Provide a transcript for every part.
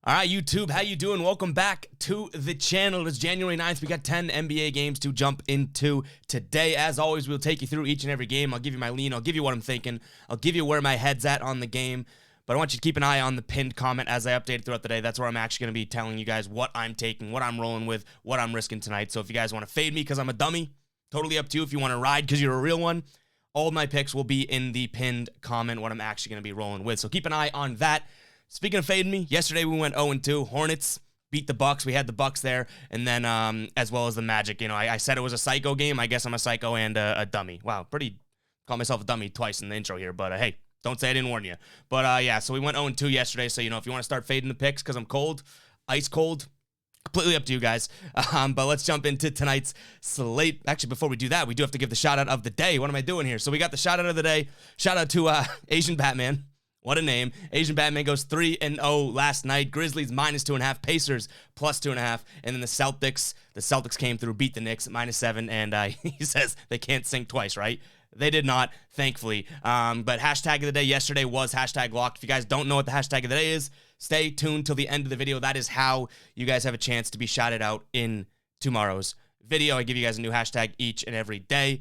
All right, YouTube, how you doing? Welcome back to the channel. It's January 9th. We got 10 NBA games to jump into today. As always, we'll take you through each and every game. I'll give you my lean. I'll give you what I'm thinking. I'll give you where my head's at on the game. But I want you to keep an eye on the pinned comment as I update it throughout the day. That's where I'm actually going to be telling you guys what I'm taking, what I'm rolling with, what I'm risking tonight. So if you guys want to fade me because I'm a dummy, totally up to you. If you want to ride because you're a real one, all my picks will be in the pinned comment, what I'm actually going to be rolling with. So keep an eye on that. Speaking of fading me, yesterday we went 0-2. Hornets beat the Bucks. We had the Bucks there, and then as well as the Magic. You know, I said it was a psycho game. I guess I'm a psycho and a dummy. Wow, call myself a dummy twice in the intro here, but hey, don't say I didn't warn you. But yeah, so we went 0-2 yesterday. So you know, if you want to start fading the picks because I'm cold, ice cold, completely up to you guys. But let's jump into tonight's slate. Actually, before we do that, we do have to give the shout out of the day. What am I doing here? So we got the shout out of the day. Shout out to Asian Batman. What a name. Asian Batman goes 3-0 last night. Grizzlies -2.5. Pacers +2.5. And then the Celtics came through, beat the Knicks -7. And he says they can't sink twice, right? They did not, thankfully. But hashtag of the day yesterday was hashtag locked. If you guys don't know what the hashtag of the day is, stay tuned till the end of the video. That is how you guys have a chance to be shouted out in tomorrow's video. I give you guys a new hashtag each and every day.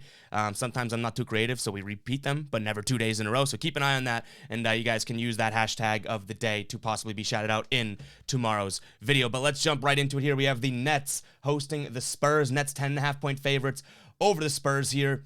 Sometimes I'm not too creative, so we repeat them, but never 2 days in a row. So keep an eye on that, and you guys can use that hashtag of the day to possibly be shouted out in tomorrow's video. But let's jump right into it here. We have the Nets hosting the Spurs. Nets 10.5-point favorites over the Spurs here.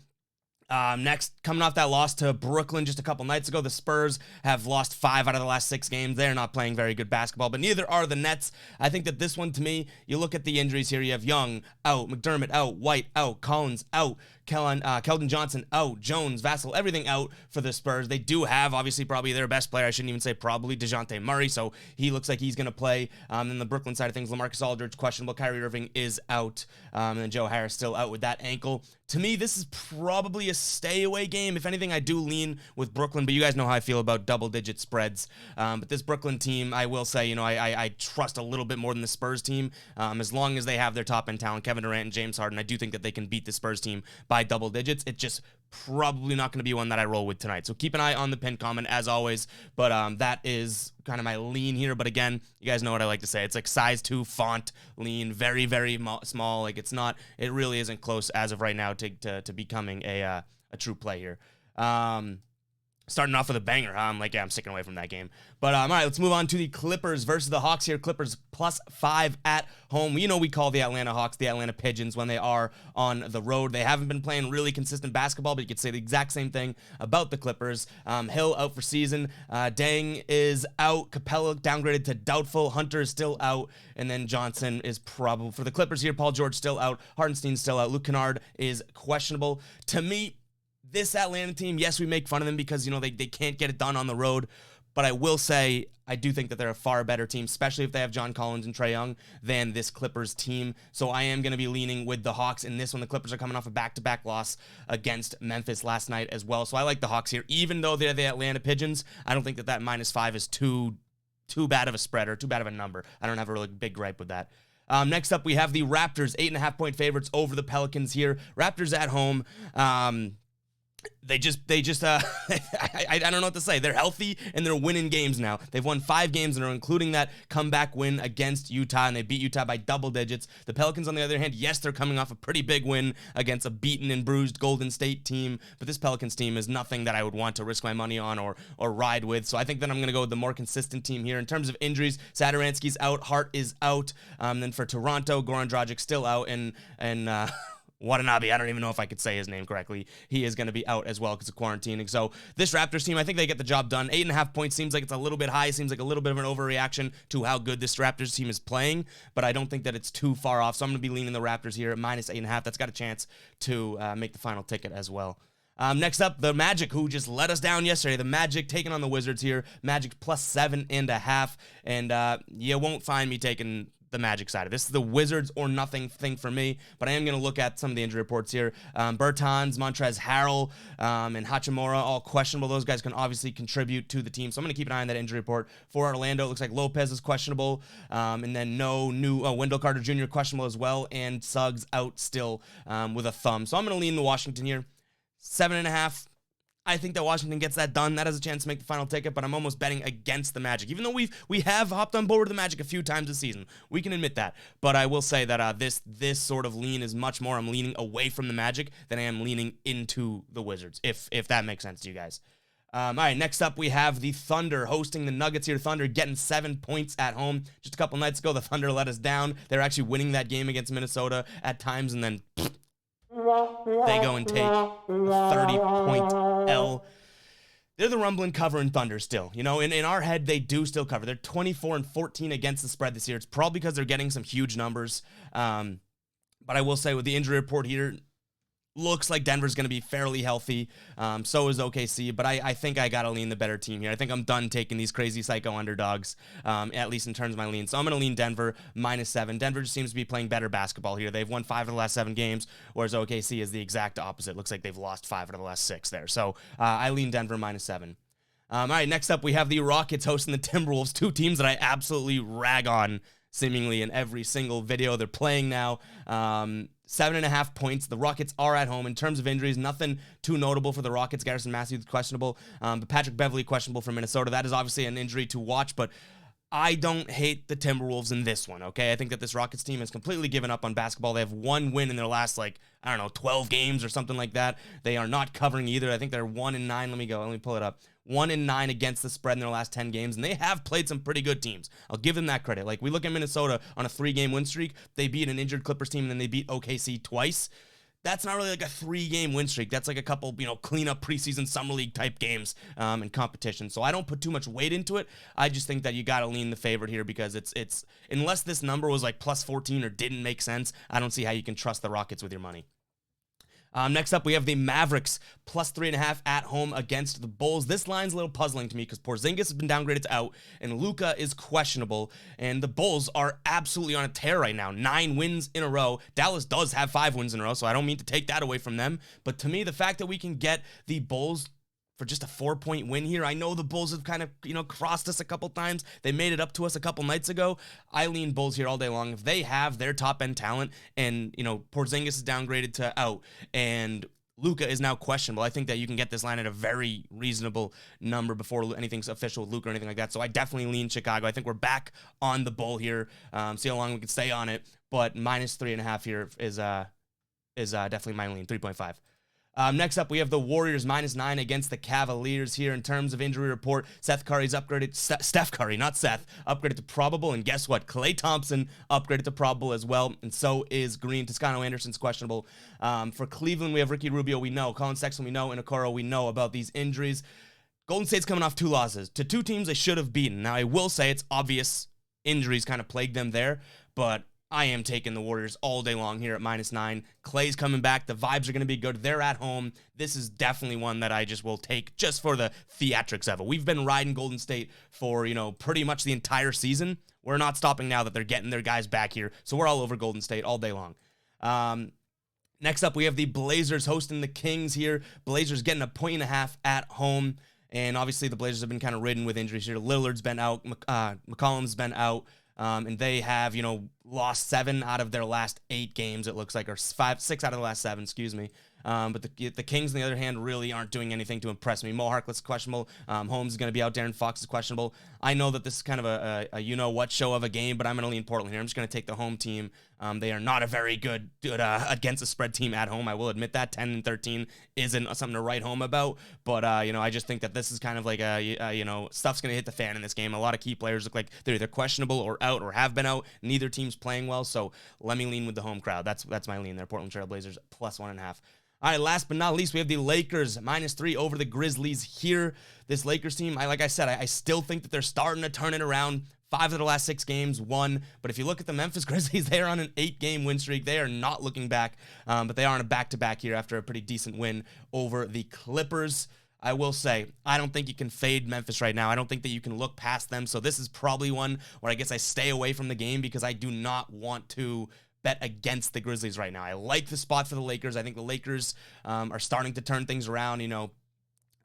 Next, coming off that loss to Brooklyn just a couple nights ago, the Spurs have lost 5 out of the last 6 games. They're not playing very good basketball, but neither are the Nets. I think that this one, to me, you look at the injuries here. You have Young out, McDermott out, White out, Collins out, Keldon Johnson out, Jones, Vassell, everything out for the Spurs. They do have, obviously, probably their best player. I shouldn't even say probably, DeJounte Murray, so he looks like he's going to play. And the Brooklyn side of things, LaMarcus Aldridge, questionable. Kyrie Irving is out. And then Joe Harris still out with that ankle. To me, this is probably a stay-away game. If anything, I do lean with Brooklyn, but you guys know how I feel about double-digit spreads. But this Brooklyn team, I will say, you know, I trust a little bit more than the Spurs team. As long as they have their top-end talent, Kevin Durant and James Harden, I do think that they can beat the Spurs team by double digits. It's just probably not going to be one that I roll with tonight. So keep an eye on the pinned comment, as always. But that is kind of my lean here. But again, you guys know what I like to say. It's like size 2 font lean, very, very small. Like it really isn't close as of right now to becoming a true play here. Starting off with a banger, huh? I'm like, yeah, I'm sticking away from that game. But all right, let's move on to the Clippers versus the Hawks here. Clippers +5 at home. You know, we call the Atlanta Hawks the Atlanta Pigeons when they are on the road. They haven't been playing really consistent basketball, but you could say the exact same thing about the Clippers. Hill out for season. Dang is out. Capella downgraded to doubtful. Hunter is still out. And then Johnson is probable. For the Clippers here, Paul George still out. Hardenstein still out. Luke Kennard is questionable. To me, this Atlanta team, yes, we make fun of them because, you know, they can't get it done on the road. But I will say, I do think that they're a far better team, especially if they have John Collins and Trae Young, than this Clippers team. So I am going to be leaning with the Hawks in this one. The Clippers are coming off a back-to-back loss against Memphis last night as well. So I like the Hawks here. Even though they're the Atlanta Pigeons, I don't think that -5 is too bad of a spread or too bad of a number. I don't have a really big gripe with that. Next up, we have the Raptors, 8.5-point favorites over the Pelicans here. Raptors at home. They just I don't know what to say. They're healthy and they're winning games now. They've won 5 games and are including that comeback win against Utah, and they beat Utah by double digits. The Pelicans, on the other hand, yes, they're coming off a pretty big win against a beaten and bruised Golden State team, but this Pelicans team is nothing that I would want to risk my money on or ride with. So I think that I'm going to go with the more consistent team here. In terms of injuries, Satoransky's out, Hart is out. Then for Toronto, Goran Dragic still out, and Watanabe, I don't even know if I could say his name correctly. He is going to be out as well because of quarantining. So this Raptors team, I think they get the job done. 8.5 points seems like it's a little bit high. Seems like a little bit of an overreaction to how good this Raptors team is playing, but I don't think that it's too far off. So I'm going to be leaning the Raptors here at -8.5. That's got a chance to make the final ticket as well. Next up, the Magic, who just let us down yesterday. The Magic taking on the Wizards here. Magic +7.5. And you won't find me taking the Magic side of this. Is the Wizards or nothing thing for me, but I am going to look at some of the injury reports here. Bertans, Montrezl Harrell, and Hachimura, all questionable. Those guys can obviously contribute to the team, so I'm going to keep an eye on that injury report. For Orlando, it looks like Lopez is questionable, and then Wendell Carter Jr. questionable as well, and Suggs out still with a thumb. So I'm going to lean the Washington here. 7.5. I think that Washington gets that done. That has a chance to make the final ticket, but I'm almost betting against the Magic. Even though we have hopped on board with the Magic a few times this season. We can admit that. But I will say that this sort of lean is much more, I'm leaning away from the Magic than I am leaning into the Wizards, if that makes sense to you guys. All right, next up we have the Thunder hosting the Nuggets here. Thunder getting 7 points at home. Just a couple nights ago, the Thunder let us down. They're actually winning that game against Minnesota at times, and then they go and take a 30-point L. They're the rumbling covering Thunder still. You know, in our head, they do still cover. They're 24-14 against the spread this year. It's probably because they're getting some huge numbers. But I will say with the injury report here, looks like Denver's going to be fairly healthy. So is OKC, but I think I got to lean the better team here. I think I'm done taking these crazy psycho underdogs, at least in terms of my lean. So I'm going to lean Denver -7. Denver just seems to be playing better basketball here. They've won 5 of the last 7 games, whereas OKC is the exact opposite. Looks like they've lost 5 out of the last 6 there. So I lean Denver -7. All right, next up we have the Rockets hosting the Timberwolves, 2 teams that I absolutely rag on seemingly in every single video they're playing now. 7.5 points. The Rockets are at home. In terms of injuries, nothing too notable for the Rockets. Garrison Matthews questionable, but Patrick Beverley questionable for Minnesota. That is obviously an injury to watch, but I don't hate the Timberwolves in this one, okay? I think that this Rockets team has completely given up on basketball. They have 1 win in their last, 12 games or something like that. They are not covering either. I think they're 1-9. Let me pull it up. 1-9 against the spread in their last 10 games, and they have played some pretty good teams. I'll give them that credit. Like, we look at Minnesota on a 3-game win streak. They beat an injured Clippers team, and then they beat OKC twice. That's not really like a 3-game win streak. That's like a couple, cleanup preseason summer league type games in competition. So I don't put too much weight into it. I just think that you got to lean the favorite here because it's unless this number was like +14 or didn't make sense, I don't see how you can trust the Rockets with your money. Next up, we have the Mavericks +3.5 at home against the Bulls. This line's a little puzzling to me because Porzingis has been downgraded to out, and Luka is questionable, and the Bulls are absolutely on a tear right now. 9 wins in a row. Dallas does have 5 wins in a row, so I don't mean to take that away from them, but to me, the fact that we can get the Bulls for just a 4-point win here. I know the Bulls have kind of, crossed us a couple times. They made it up to us a couple nights ago. I lean Bulls here all day long. If they have their top-end talent and, Porzingis is downgraded to out and Luka is now questionable, I think that you can get this line at a very reasonable number before anything's official with Luka or anything like that. So I definitely lean Chicago. I think we're back on the Bull here. See how long we can stay on it. But -3.5 here is definitely my lean, 3.5. Next up, we have the Warriors -9 against the Cavaliers here. In terms of injury report, Steph Curry's upgraded, Steph Curry, not Seth, upgraded to probable, and guess what? Klay Thompson upgraded to probable as well, and so is Green. Toscano Anderson's questionable. For Cleveland, we have Ricky Rubio, we know. Colin Sexton, we know. And Okoro, we know about these injuries. Golden State's coming off 2 losses to 2 teams they should have beaten. Now, I will say it's obvious injuries kind of plagued them there, but I am taking the Warriors all day long here at -9. Klay's coming back. The vibes are going to be good. They're at home. This is definitely one that I just will take just for the theatrics of it. We've been riding Golden State for, pretty much the entire season. We're not stopping now that they're getting their guys back here. So we're all over Golden State all day long. Next up, we have the Blazers hosting the Kings here. Blazers getting 1.5 at home. And obviously the Blazers have been kind of ridden with injuries here. Lillard's been out. McCollum's been out. And they have, lost 7 out of their last 8 games, it looks like, or 6 out of the last 7, excuse me. But the Kings, on the other hand, really aren't doing anything to impress me. Mo Harkless is questionable. Holmes is going to be out. Darren Fox is questionable. I know that this is kind of a you-know-what show of a game, but I'm going to lean Portland here. I'm just going to take the home team. They are not a very good against the spread team at home. I will admit that. 10-13 isn't something to write home about. But, I just think that this is kind of like stuff's going to hit the fan in this game. A lot of key players look like they're either questionable or out or have been out. Neither team's playing well, so let me lean with the home crowd. That's my lean there. Portland Trail Blazers +1.5. All right, last but not least, we have the Lakers -3 over the Grizzlies here. This Lakers team, like I said, I still think that they're starting to turn it around. 5 of the last 6 games, won. But if you look at the Memphis Grizzlies, they are on an 8-game win streak. They are not looking back, but they are on a back-to-back here after a pretty decent win over the Clippers. I will say, I don't think you can fade Memphis right now. I don't think that you can look past them. So this is probably one where I guess I stay away from the game because I do not want to bet against the Grizzlies right now. I like the spot for the Lakers. I think the Lakers are starting to turn things around. A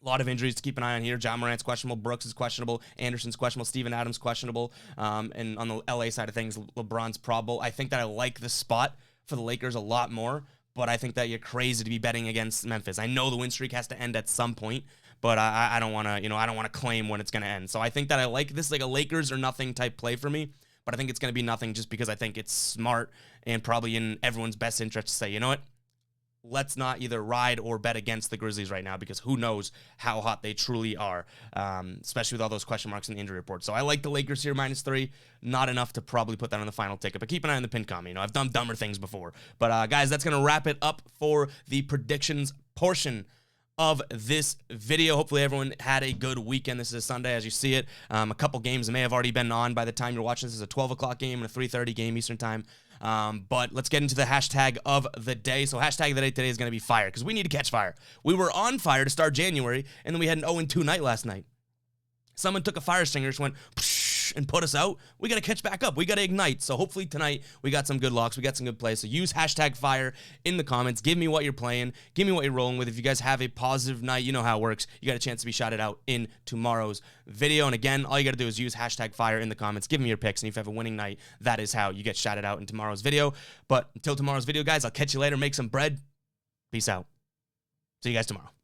lot of injuries to keep an eye on here. John Morant's questionable. Brooks is questionable. Anderson's questionable. Steven Adams questionable. And on the LA side of things, LeBron's probable. I think that I like the spot for the Lakers a lot more. but I think that you're crazy to be betting against Memphis. I know the win streak has to end at some point, but I don't want to, I don't want to claim when it's going to end. So I think that I like this, like a Lakers or nothing type play for me, but I think it's going to be nothing just because I think it's smart and probably in everyone's best interest to say, you know what? Let's not either ride or bet against the Grizzlies right now because who knows how hot they truly are, especially with all those question marks in the injury report. So I like the Lakers here -3. Not enough to probably put that on the final ticket, but keep an eye on the pin comment. I've done dumber things before. But guys, that's going to wrap it up for the predictions portion of this video. Hopefully everyone had a good weekend. This is a Sunday as you see it. A couple games may have already been on by the time you're watching. This is a 12 o'clock game and a 3:30 game Eastern time. But let's get into the hashtag of the day. So hashtag of the day today is going to be fire because we need to catch fire. We were on fire to start January, and then we had an 0-2 night last night. Someone took a fire extinguisher, went and put us out. We got to catch back up. We got to ignite. So hopefully tonight we got some good locks. We got some good plays. So use hashtag fire in the comments. Give me what you're playing. Give me what you're rolling with. If you guys have a positive night, you know how it works. You got a chance to be shouted out in tomorrow's video. And again, all you got to do is use hashtag fire in the comments. Give me your picks. And if you have a winning night, that is how you get shouted out in tomorrow's video. But until tomorrow's video, guys, I'll catch you later. Make some bread. Peace out. See you guys tomorrow.